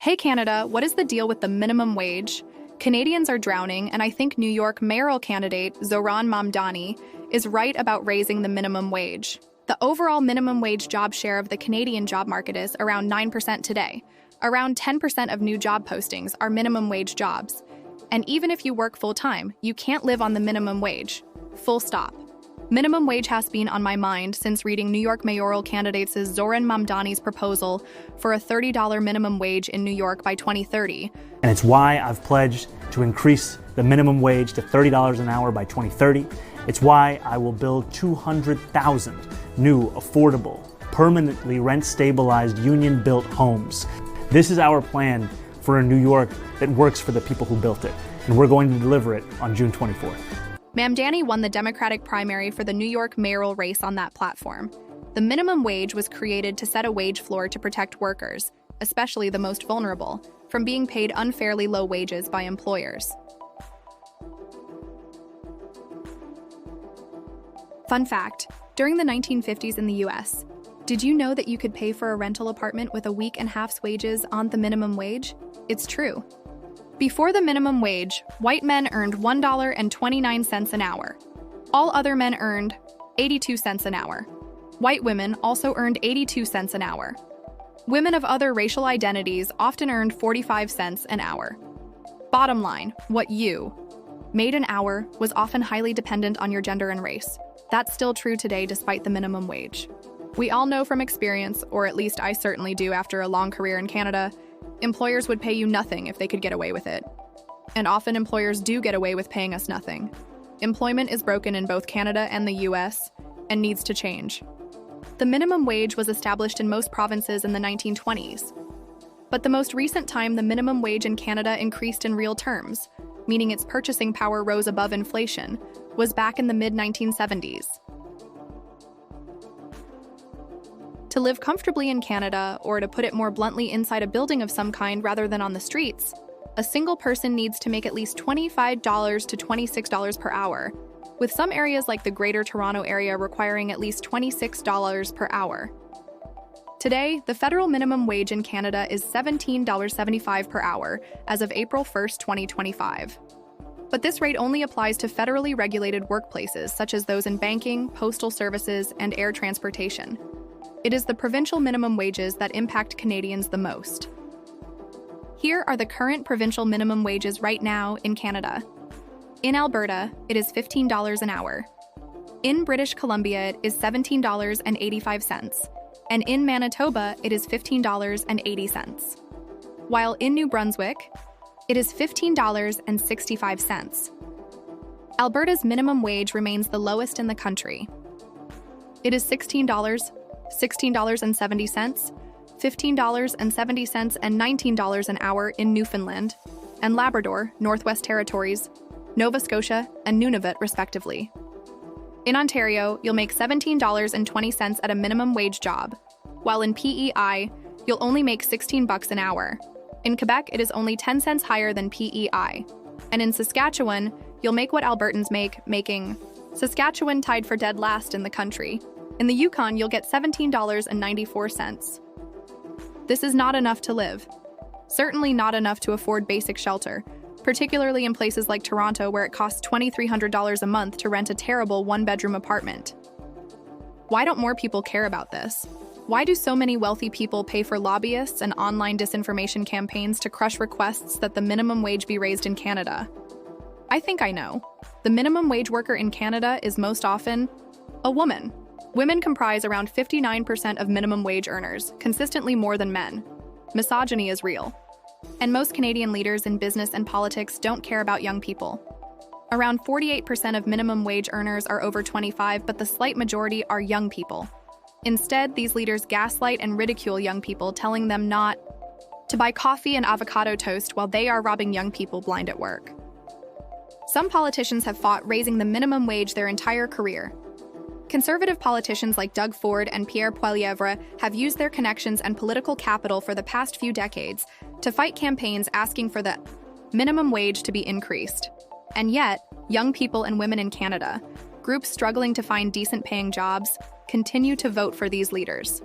Hey Canada, what is the deal with the minimum wage? Canadians are drowning, and I think New York mayoral candidate Zohran Mamdani is right about raising the minimum wage. The overall minimum wage job share of the Canadian job market is around 9% today. Around 10% of new job postings are minimum wage jobs. And even if you work full-time, you can't live on the minimum wage. Full stop. Minimum wage has been on my mind since reading New York mayoral candidates Zohran Mamdani's proposal for a $30 minimum wage in New York by 2030. And it's why I've pledged to increase the minimum wage to $30 an hour by 2030. It's why I will build 200,000 new, affordable, permanently rent-stabilized, union-built homes. This is our plan for a New York that works for the people who built it, and we're going to deliver it on June 24th. Mamdani won the Democratic primary for the New York mayoral race on that platform. The minimum wage was created to set a wage floor to protect workers, especially the most vulnerable, from being paid unfairly low wages by employers. Fun fact, during the 1950s in the US, did you know that you could pay for a rental apartment with a week and half's wages on the minimum wage? It's true. Before the minimum wage, white men earned $1.29 an hour. All other men earned 82 cents an hour. White women also earned 82 cents an hour. Women of other racial identities often earned 45 cents an hour. Bottom line, what you made an hour was often highly dependent on your gender and race. That's still true today despite the minimum wage. We all know from experience, or at least I certainly do after a long career in Canada, employers would pay you nothing if they could get away with it. And often employers do get away with paying us nothing. Employment is broken in both Canada and the US and needs to change. The minimum wage was established in most provinces in the 1920s. But the most recent time the minimum wage in Canada increased in real terms, meaning its purchasing power rose above inflation, was back in the mid-1970s. To live comfortably in Canada, or to put it more bluntly, inside a building of some kind rather than on the streets, a single person needs to make at least $25 to $26 per hour, with some areas like the Greater Toronto Area requiring at least $26 per hour. Today, the federal minimum wage in Canada is $17.75 per hour as of April 1, 2025. But this rate only applies to federally regulated workplaces such as those in banking, postal services, and air transportation. It is the provincial minimum wages that impact Canadians the most. Here are the current provincial minimum wages right now in Canada. In Alberta, it is $15 an hour. In British Columbia, it is $17.85, and in Manitoba, it is $15.80. While in New Brunswick, it is $15.65. Alberta's minimum wage remains the lowest in the country. It is $16.70, $15.70, and $19 an hour in Newfoundland and Labrador, Northwest Territories, Nova Scotia, and Nunavut, respectively. In Ontario, you'll make $17.20 at a minimum wage job, while in PEI, you'll only make $16 an hour. In Quebec, it is only 10 cents higher than PEI. And in Saskatchewan, you'll make what Albertans make, making Saskatchewan tied for dead last in the country. In the Yukon, you'll get $17.94. This is not enough to live. Certainly not enough to afford basic shelter, particularly in places like Toronto where it costs $2,300 a month to rent a terrible one-bedroom apartment. Why don't more people care about this? Why do so many wealthy people pay for lobbyists and online disinformation campaigns to crush requests that the minimum wage be raised in Canada? I think I know. The minimum wage worker in Canada is most often a woman. Women comprise around 59% of minimum wage earners, consistently more than men. Misogyny is real. And most Canadian leaders in business and politics don't care about young people. Around 48% of minimum wage earners are over 25, but the slight majority are young people. Instead, these leaders gaslight and ridicule young people, telling them not to buy coffee and avocado toast while they are robbing young people blind at work. Some politicians have fought raising the minimum wage their entire career. Conservative politicians like Doug Ford and Pierre Poilievre have used their connections and political capital for the past few decades to fight campaigns asking for the minimum wage to be increased. And yet, young people and women in Canada, groups struggling to find decent-paying jobs, continue to vote for these leaders.